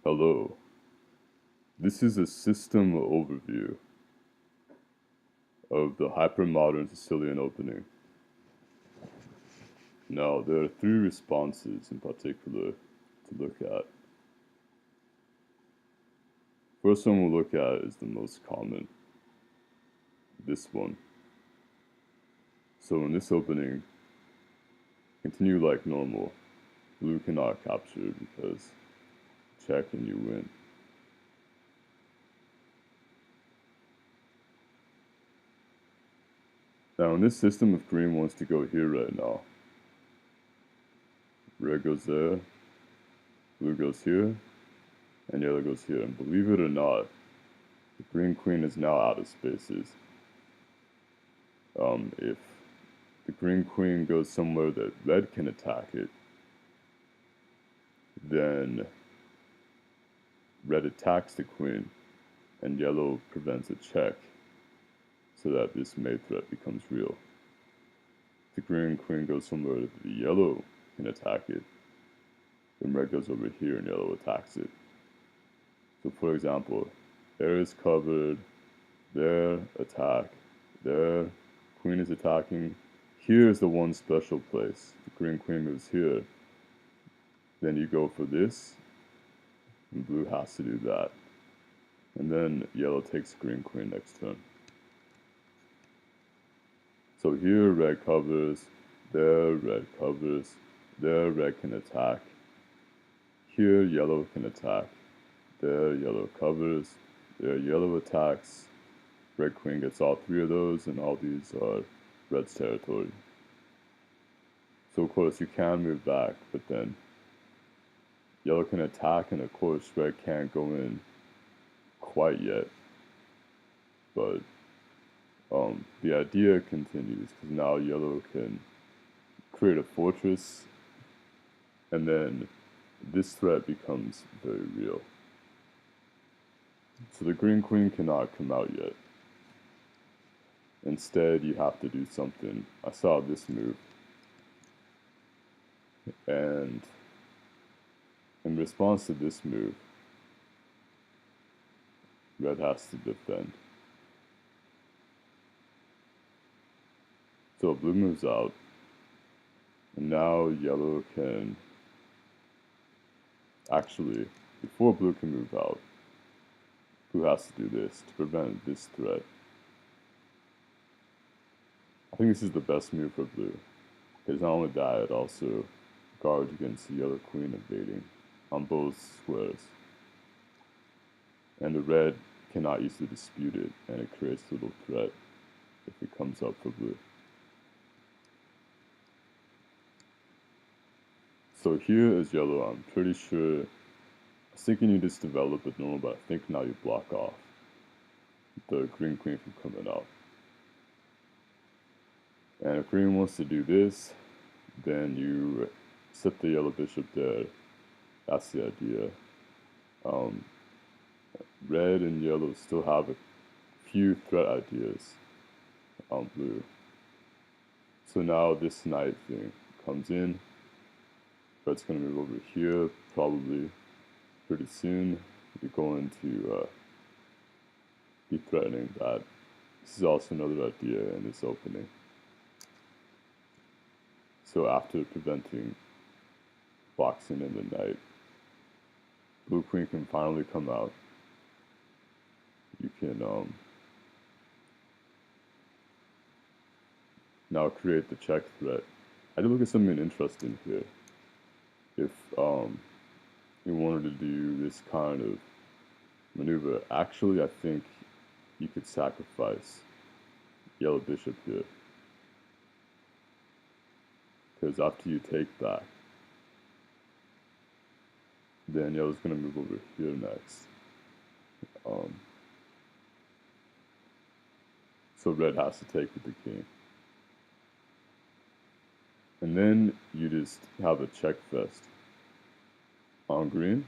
Hello, this is a system overview of the hypermodern Sicilian opening. Now, there are three responses in particular to look at. First one we'll look at is the most common, this one. So in this opening, continue like normal. Blue cannot capture because check and you win. Now in this system, if green wants to go here right now, red goes there, blue goes here, and yellow goes here. And believe it or not, the green queen is now out of spaces. If the green queen goes somewhere that red can attack it, then red attacks the queen, and yellow prevents a check, so that this mate threat becomes real. If the green queen goes somewhere that the yellow can attack it, then red goes over here and yellow attacks it. So for example, there is covered, there, attack, there, queen is attacking. Here is the one special place. The green queen moves here. Then you go for this, and blue has to do that. And then yellow takes green queen next turn. So here red covers, there red covers, there red can attack. Here yellow can attack, there yellow covers, there yellow attacks. Red queen gets all three of those, and all these are red's territory. So of course you can move back, but then yellow can attack, and of course red can't go in quite yet. But the idea continues, because now yellow can create a fortress, and then this threat becomes very real. So the green queen cannot come out yet. Instead, you have to do something. I saw this move, and in response to this move, red has to defend. So blue moves out, and now yellow can actually, before blue can move out, blue has to do this to prevent this threat. I think this is the best move for blue, because not only that, it also guards against the yellow queen invading on both squares. And the red cannot easily dispute it, and it creates a little threat if it comes up for blue. So here is yellow. I'm pretty sure, I was thinking you just develop it normal, but I think now you block off the green queen from coming out. And if green wants to do this, then you set the yellow bishop there. That's the idea. Red and yellow still have a few threat ideas on blue. So now this knight thing comes in. Red's going to move over here probably pretty soon. You're going to be threatening that. This is also another idea in this opening. So after preventing boxing in the knight, blue queen can finally come out. You can now create the check threat. I did look at something interesting here. If you wanted to do this kind of maneuver, actually I think you could sacrifice yellow bishop here. Because after you take that, then yellow's going to move over here next. So red has to take with the king. And then you just have a check fest on green,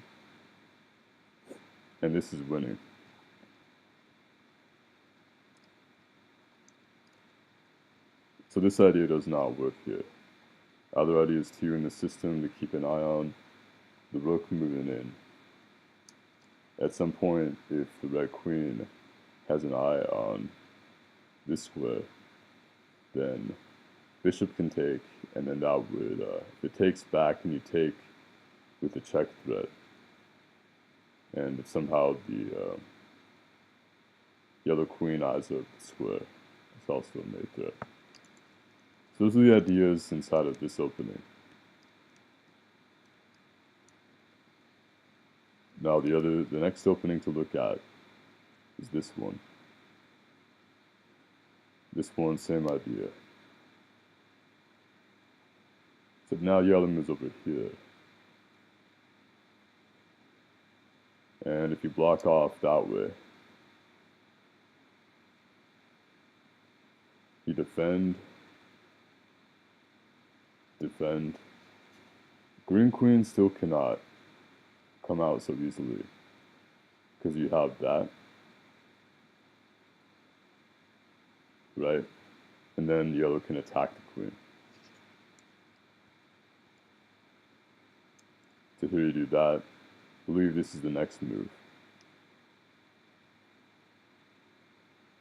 and this is winning. So this idea does not work here. Other ideas too in the system to keep an eye on: the rook moving in, At some point, if the red queen has an eye on this square, then bishop can take, and then that would, if it takes back and you take with the check threat, and if somehow the yellow queen eyes up the square, it's also a mate threat. So those are the ideas inside of this opening. Now the next opening to look at is this one. This one, same idea. Except now yellow moves over here. And if you block off that way, you defend. Green queen still cannot come out so easily because you have that, right? And then yellow can attack the queen. So here you do that. I believe this is the next move.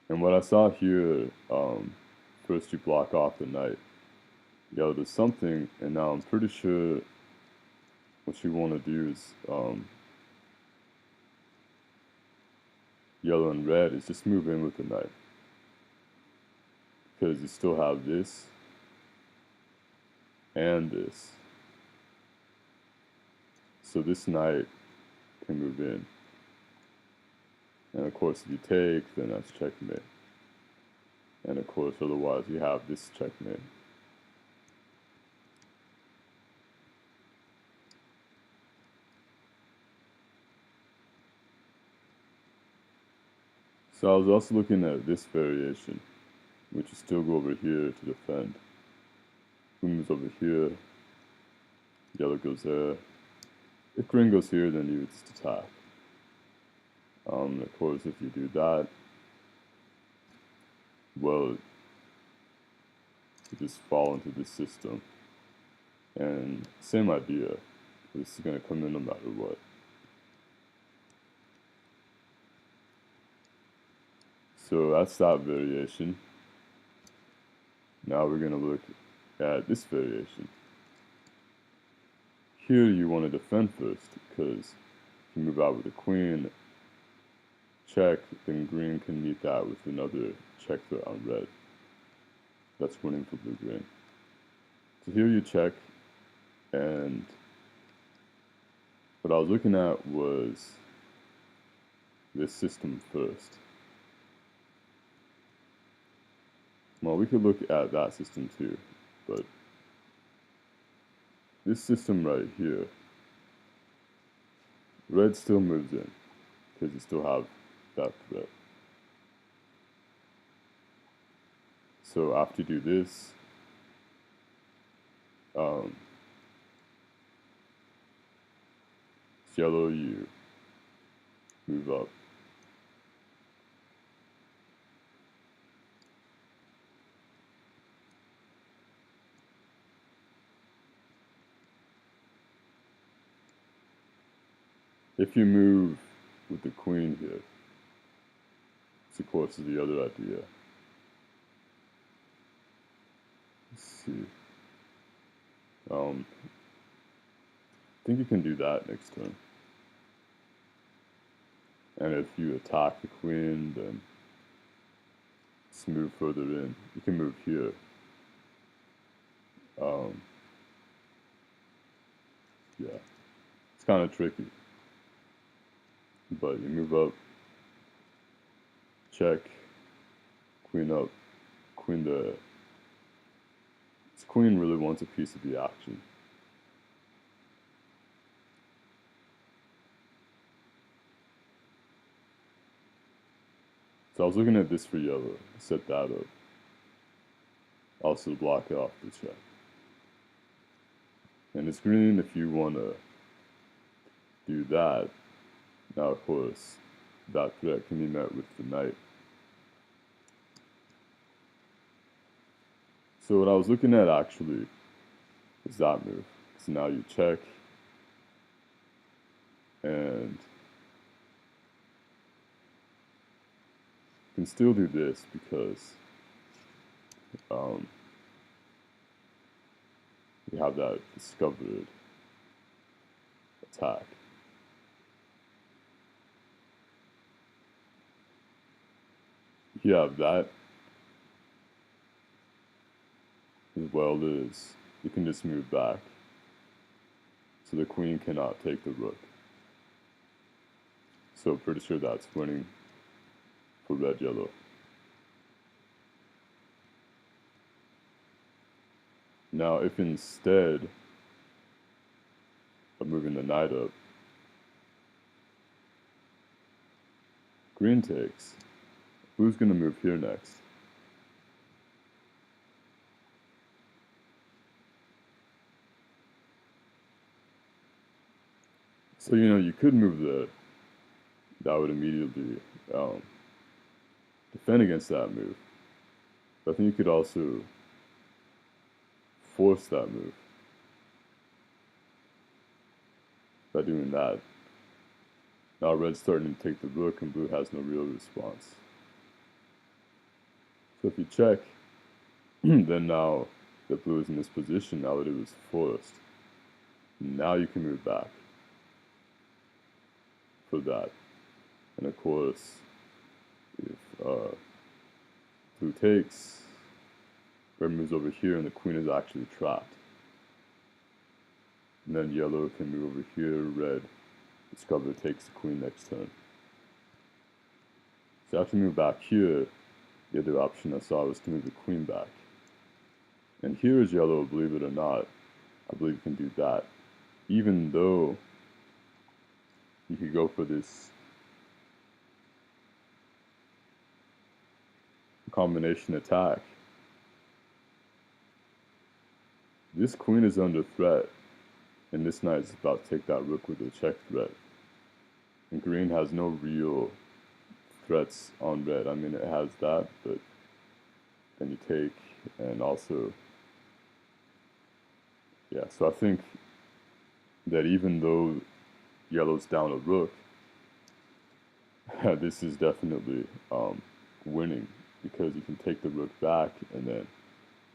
And what I saw here, first you block off the knight. Yellow does something, and now I'm pretty sure what you want to do is yellow and red is just move in with the knight. Because you still have this and this. So this knight can move in. And of course if you take, then that's checkmate. And of course otherwise you have this checkmate. So I was also looking at this variation, which is still go over here to defend. Blue moves over here, yellow goes there. If green goes here, then you would just attack. Of course, if you do that, well, you just fall into this system. And same idea, this is going to come in no matter what. So that's that variation. Now we're going to look at this variation. Here you want to defend first, because if you move out with a queen, check, then green can meet that with another check threat on red. That's winning for blue-green. So here you check, and what I was looking at was this system first. Well, we could look at that system too, but this system right here, red still moves in, because you still have that threat. So after you do this, it's yellow, you move up. If you move with the queen here, this of course is the other idea. Let's see. I think you can do that next turn. And if you attack the queen, then just move further in. You can move here. Yeah, it's kind of tricky. But you move up, check, queen up, queen there. This queen really wants a piece of the action. So I was looking at this for yellow, set that up. Also block off the check. And it's green if you want to do that. Now, of course, that threat can be met with the knight. So what I was looking at actually is that move. So now you check, and can still do this because you have that discovered attack. You have that, as well as you can just move back, so the queen cannot take the rook. So pretty sure that's winning for red-yellow. Now, if instead of moving the knight up, green takes, who's going to move here next? So, you could move there. That would immediately defend against that move. But I think you could also force that move by doing that. Now red's starting to take the rook and blue has no real response. So if you check, then now that blue is in this position, now that it was forced, now you can move back for that. And of course, if blue takes, red moves over here and the queen is actually trapped. And then yellow can move over here, red discover takes the queen next turn. So after you move back here, the other option I saw was to move the queen back. And here is yellow, believe it or not, I believe you can do that. Even though you could go for this combination attack. This queen is under threat, and this knight is about to take that rook with a check threat. And green has no real threats on red. I mean, it has that, but then you take, and also, yeah, so I think that even though yellow's down a rook, this is definitely winning, because you can take the rook back, and then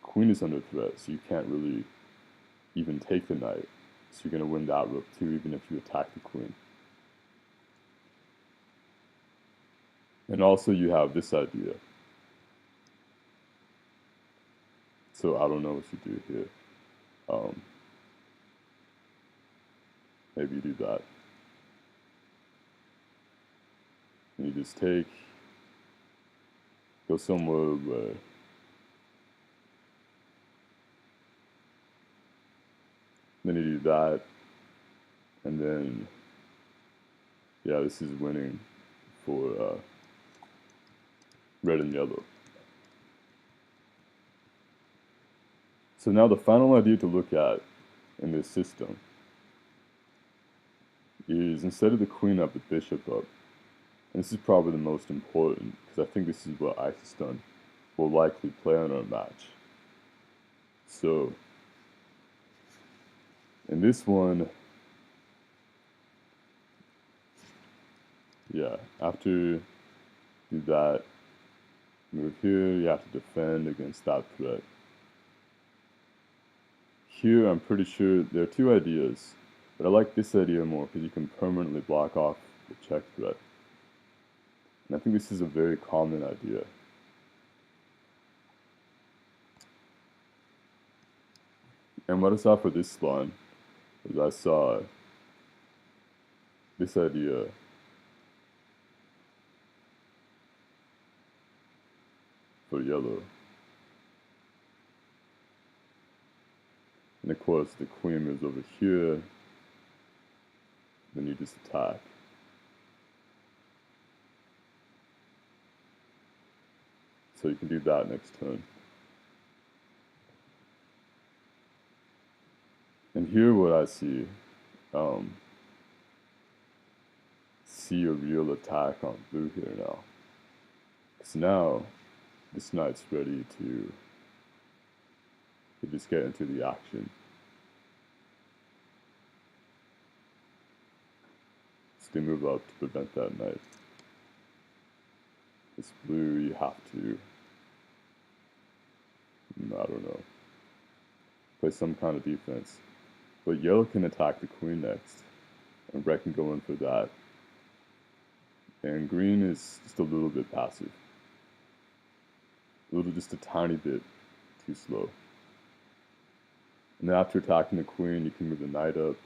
queen is under threat, so you can't really even take the knight. So you're going to win that rook too, even if you attack the queen. And also you have this idea. So I don't know what you do here. Maybe you do that. And you just take, go somewhere where then you do that, and then, yeah, this is winning for red and yellow. So now the final idea to look at in this system is, instead of the queen up, the bishop up. And this is probably the most important, because I think this is what Isiston will likely play on our match. So in this one, yeah, after you do that, move here, you have to defend against that threat. Here, I'm pretty sure there are two ideas, but I like this idea more because you can permanently block off the check threat. And I think this is a very common idea. And what I saw for this line is I saw this idea for yellow. And of course the queen moves over here, then you just attack. So you can do that next turn. And here what I see a real attack on blue here now. Because now this knight's ready to just get into the action. So they move up to prevent that knight. it's blue, you have to, I don't know, play some kind of defense. But yellow can attack the queen next, and red can go in for that. And green is just a little bit passive. Just a tiny bit too slow. And then after attacking the queen, you can move the knight up.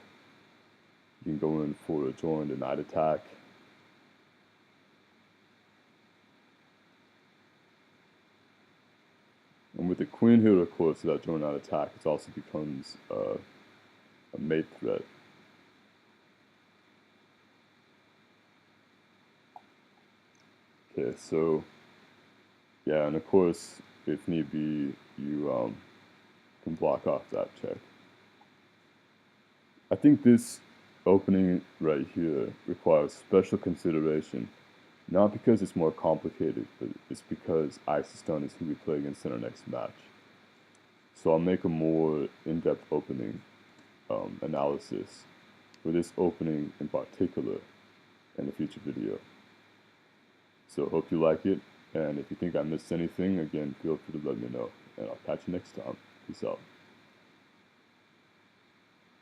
You can go in for a join the knight attack. And with the queen here, of course, that join knight attack, it also becomes a mate threat. Okay, so yeah, and of course, if need be, you can block off that check. I think this opening right here requires special consideration, not because it's more complicated, but it's because Ice Stun is who we play against in our next match. So I'll make a more in-depth opening analysis for this opening in particular in a future video. So hope you like it, and if you think I missed anything, again, feel free to let me know, and I'll catch you next time. Peace out.